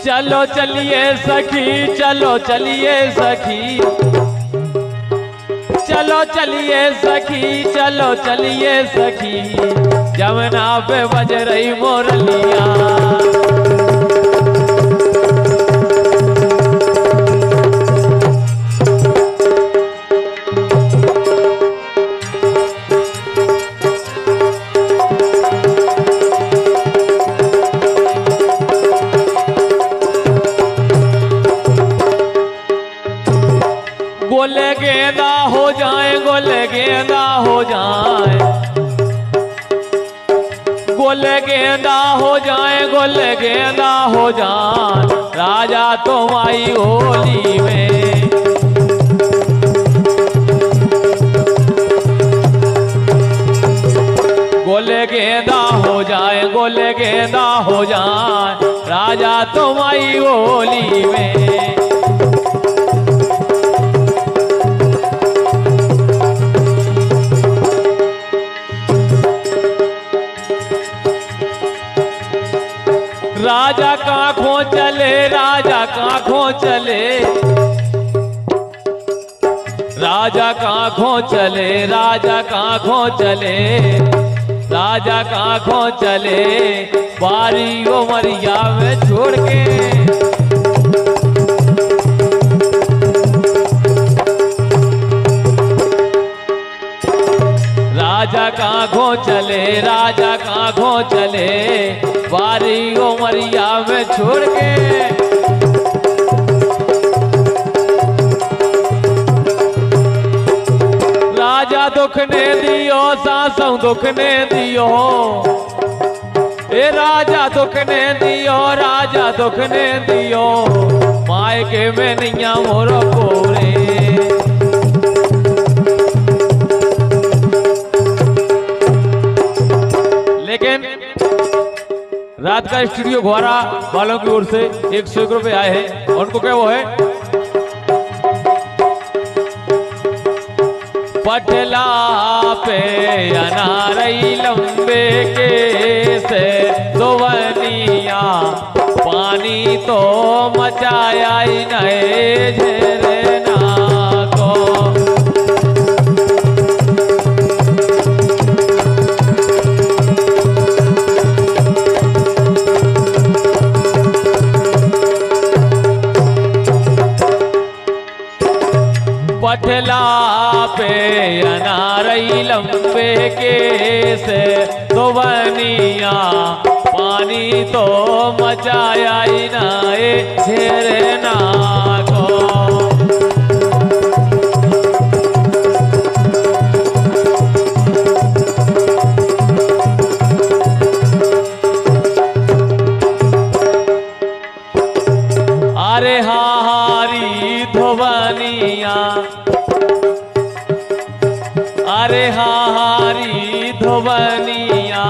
चलो चलिए सखी, चलो चलिए सखी, चलो चलिए सखी, चलो चलिए सखी, जमुना पे बज रही मोरलिया। गोले गेंदा हो जाए, गोले गेंदा हो जाए, गोले गेंदा हो जाए, गोले गेंदा हो जाए, राजा तुम आई होली में। गोले गेंदा हो जाए, गोले गेंदा हो जाए, राजा तुम आई होली में। राजा काखों चले, राजा काखों चले, राजा काखों चले, राजा काखों चले, राजा काखों चले, बारी उमरिया में छोड़ के। राजा काखों चले, राजा काखों चले, बारी उमरिया में छोड़ के। राजा दुख ने दियो, सासों दुख ने दियो, ए राजा दुख ने दियो, राजा दुख ने दियो, मायके में नैया मोरो कोरे। लेकिन रात का स्टूडियो घोरा वालों की ओर से 101 रुपए आए हैं, और उनको क्या वो है, पटला पे अनारई लंबे के से दोवनिया, पानी तो मचाया ही नए झरना को। पटला पे अनारई लंबे के से दोवनिया, पानी तो मचाया ही नाए झरना को। अरे हारी धोवनिया, अरे हारी धोवनिया,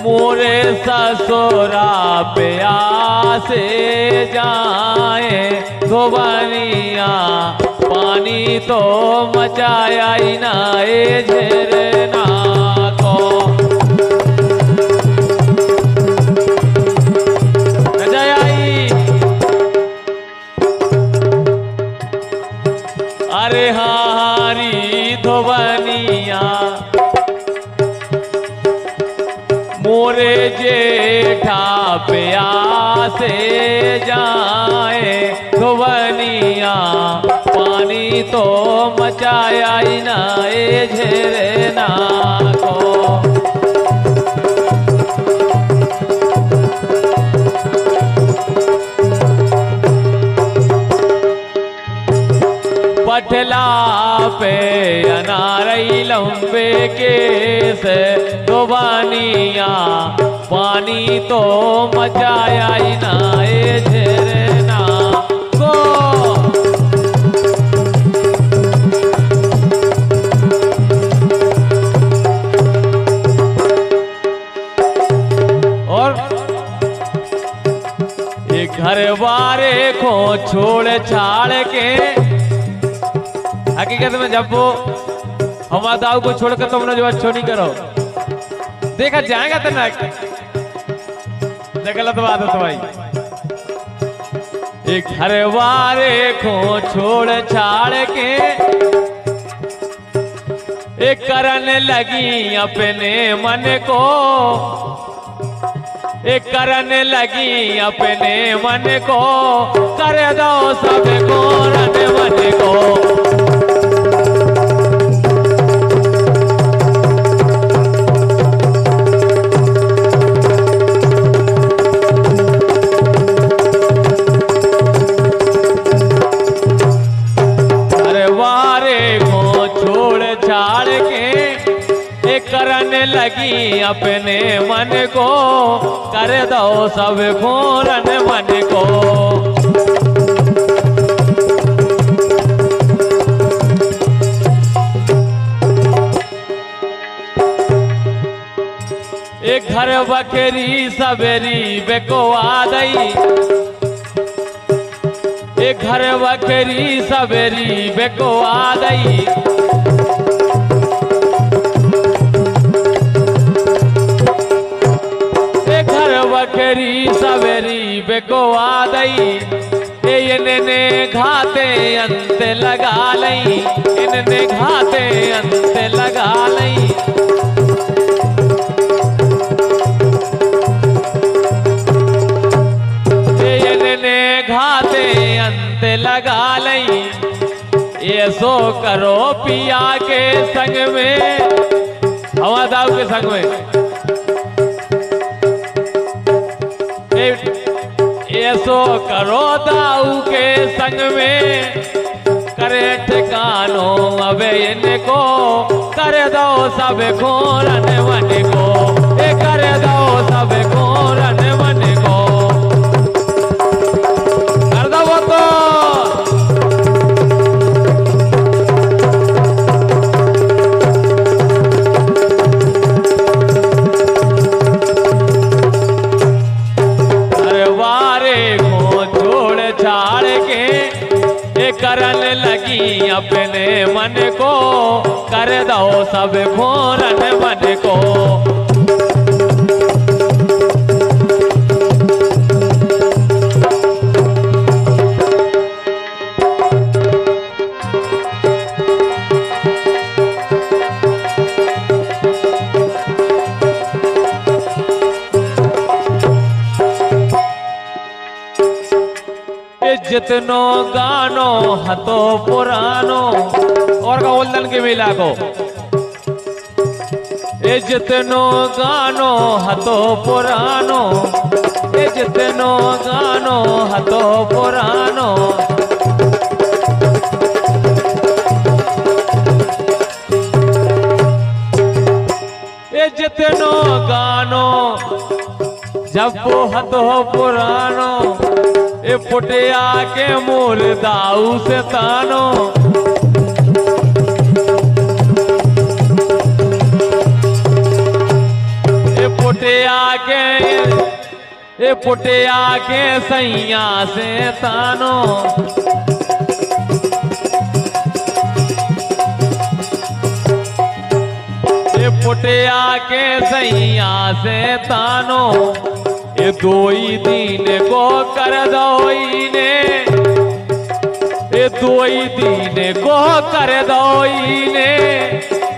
मोरे ससुरा पे आसे जाए धोवनिया, पानी तो मचाया ही नाए झरना को। अरे हारी धोवनिया, मोरे जेठा पे आसे जाए धोवनिया, पानी तो मचाया ही नाए झरना को। पटला पे अनारई लंबे के से दोवनिया, पानी तो मचाया ही नाए झरना को। और एक घर वारे को छोड़ छाड़ के, हकीकत में जब वो हमारा दाऊ को छोड़कर तुमने जो अच्छो नहीं करो, देखा जाएगा तो ना गलत बात है तो भाई। एक घर वाले को छोड़ छाड़ के एक करने लगी अपने मन को, एक करने लगी अपने मन को, कर दो सबको रन मन को। करने लगी अपने मन को, कर दो सब घोरन मन को। एक घर बकरी सवेरी बेको आ गई, एक घर बकरी सवेरी बेको आ गई। बकरी सवेरी बेको आ गई, इनने घाते अंत लगा लई, इनने घाते अंत लगा लई। इनने घाते अंत लगा लई। ये सो करो पिया के संग में, हवा दाऊ के संग में। ऐसो करो दाऊ के संग में, करे ठिकानो अब इनको, कर दो सब घोरन मन को, कर दो सब घोरन मन को। कर दो वो तो करन लगी अपने मन को, कर दो सब घोरन मन को। जितनो गानो हतो पुरानो, और का बोलतन के मिला को। ए जितनो गानो हतो पुरानो, ए जितनो गानो हतो पुरानो। ए जितनो गानो जब वो हतो पुरानो, ए पुटिया के मूल दाऊ से तानो। ए पुटिया के सैया से तानो। ए पुटिया के सैया से तानो। ये दोई दिन को कर दोईने, ये दोई दिन को कर दोईने।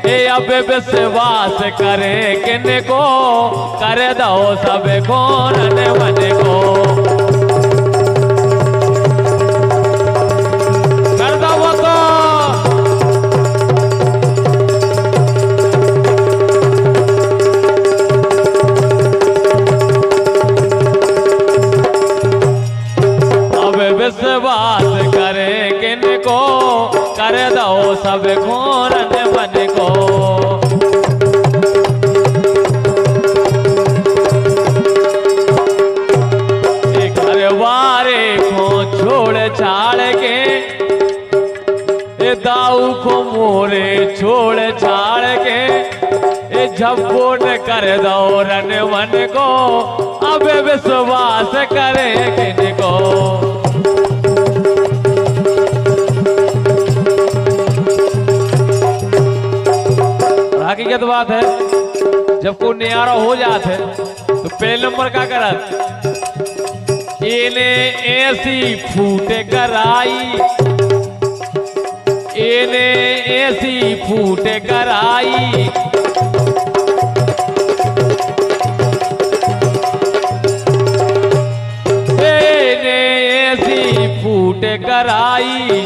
ये अब विश्वास करे किन को, कर दो सब घोरन मन को। कर दो वो तो विश्वास करे किन को, कर दो सब घोरन मन को। घर वारे को छोड़ छाड़ के, दाऊ को मोरे छोड़ छाड़ के, झप्पोट कर दो रन मन को। अब विश्वास करे किन को। हकीकत बात है, जब कोई नियारा हो जाते तो पहले नंबर क्या करत, इने ऐसी फूट कराई, इने ऐसी फूट कराई, इने ऐसी फूट कराई,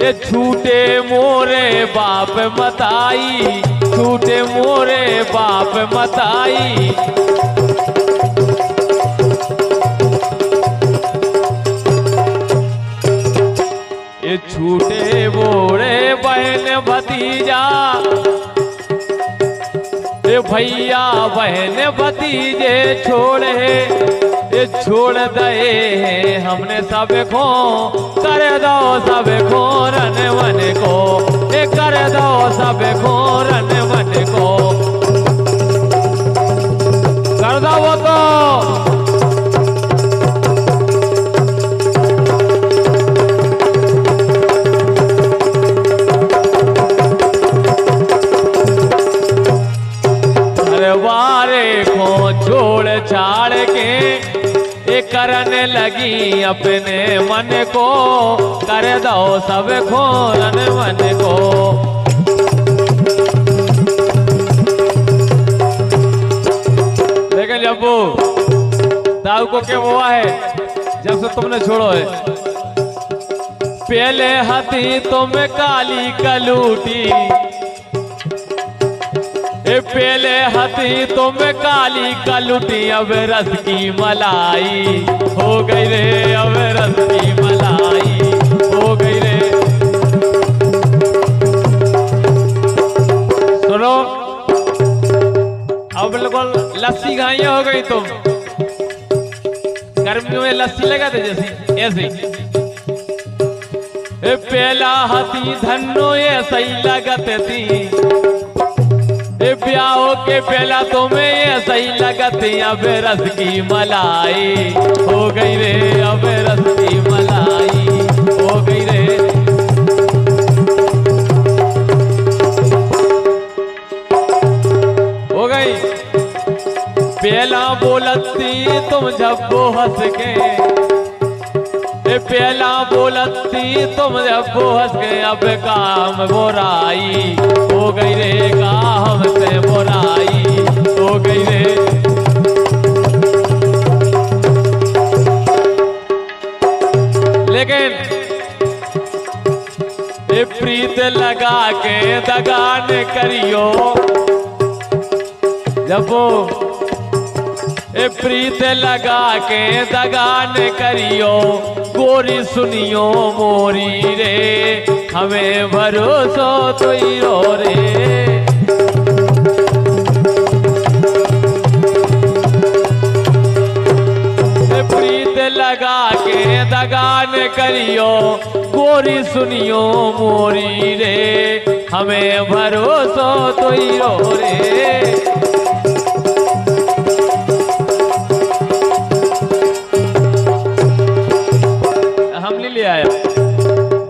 ये छूटे मोरे बाप मताई, छूटे मोरे बाप मताई। ये छूटे मोरे बहन भतीजा, ये भैया बहन भतीजे छोड़े, ये छोड़ दे हमने सब को, कर दो सब को रन वन को, ये कर दो सब को रन वन को, कर दो वो तो। वारे को छोड़ छाड़ के ये करने लगी अपने मन को, कर दो सब खोरन मन को। लेकिन जब वो दाऊ को क्या हुआ है जब से तुमने छोड़ो है, पहले हथी तुम काली कलूटी, पहले हथी तुम काली कलुटी, अब रस की मलाई हो गई रे, अब रस की मलाई हो गई रे। सुनो अब बिल्कुल लस्सी गाइया हो गई तुम, गर्मियों में लस्सी लगाते जैसी ऐसी। पहला हथी धन्नो ऐसा ही लगते थी, ब्याह के पहला तुम्हें ये सही लगती, अब रस की मलाई हो गई रे, अब रस की मलाई हो गई रे। हो गई पहला बोलती तुम जब वो हंस के, पहला बोलती तुम जब वो हंस के, अब काम बुराई हो गई रे, काम से बुराई हो गई रे। लेकिन ये प्रीत लगा के दगान करियो, जब वो प्रीत लगा के दगान करियो, गोरी सुनियो मोरी रे, हमें भरोसो तो ही रो रे। प्रीत लगा के दगान करियो, गोरी सुनियो मोरी रे, हमें भरोसो तो ही रो रे। आया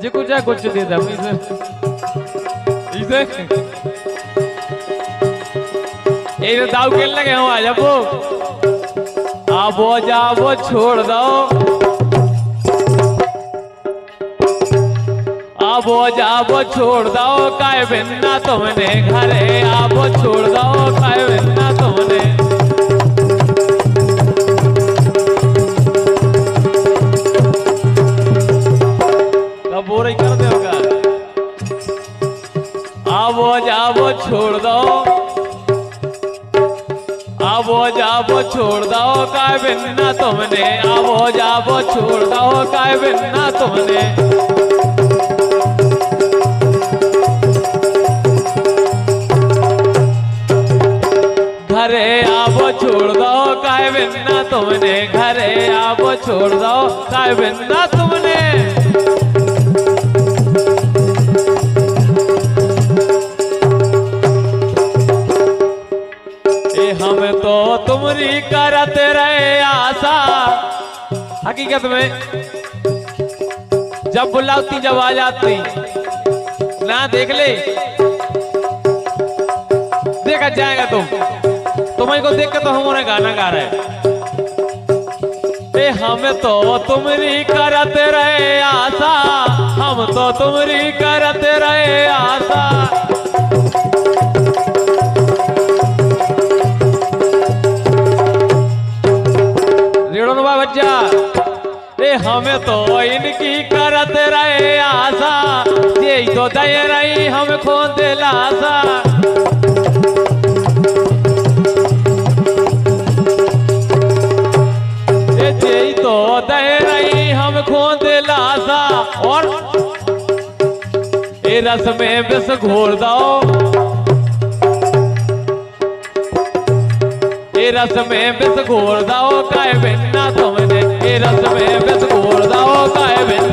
जी कुछ है कुछ दे दे इसे ये दाव खेल लगे हो, आ जाओ आप वो जाओ छोड़ दो, आप वो जाओ छोड़ दो, काय बिन्ना तुमने घरे, आप छोड़ दो काय बिन्ना तुमने। बोर ही कर दे होगा, आवो जावो छोड़ दो, आवो जावो छोड़ दो काय बिन्ना तुमने, आवो जावो छोड़ दो काय बिन्ना तुमने। घरे आवो छोड़ दो काय बिन्ना तुमने, घरे आवो छोड़ दो काय बिन्ना तुमने। हम तो तुमरी करते रहे आशा, हकीकत में जब बुलाती जब आ जाती ना देख ले, देखा जाएगा तुम्हें को देख के तो हमारे गाना गा रहे ए हम तो तुमरी करत रहे आशा, हम तो तुमरी करत रहे आशा। रेणुबा बच्चा ए हमें तो इनकी करत रहे आशा, यही तो दे रही हम खोद लाशा। यही तो दे रही हम खोद लाशा। और ए रस में विष घोर दो, ए रस में विष घोर दो काहे बिना तुमने, ए रस में विष घोर दो काहे बिना।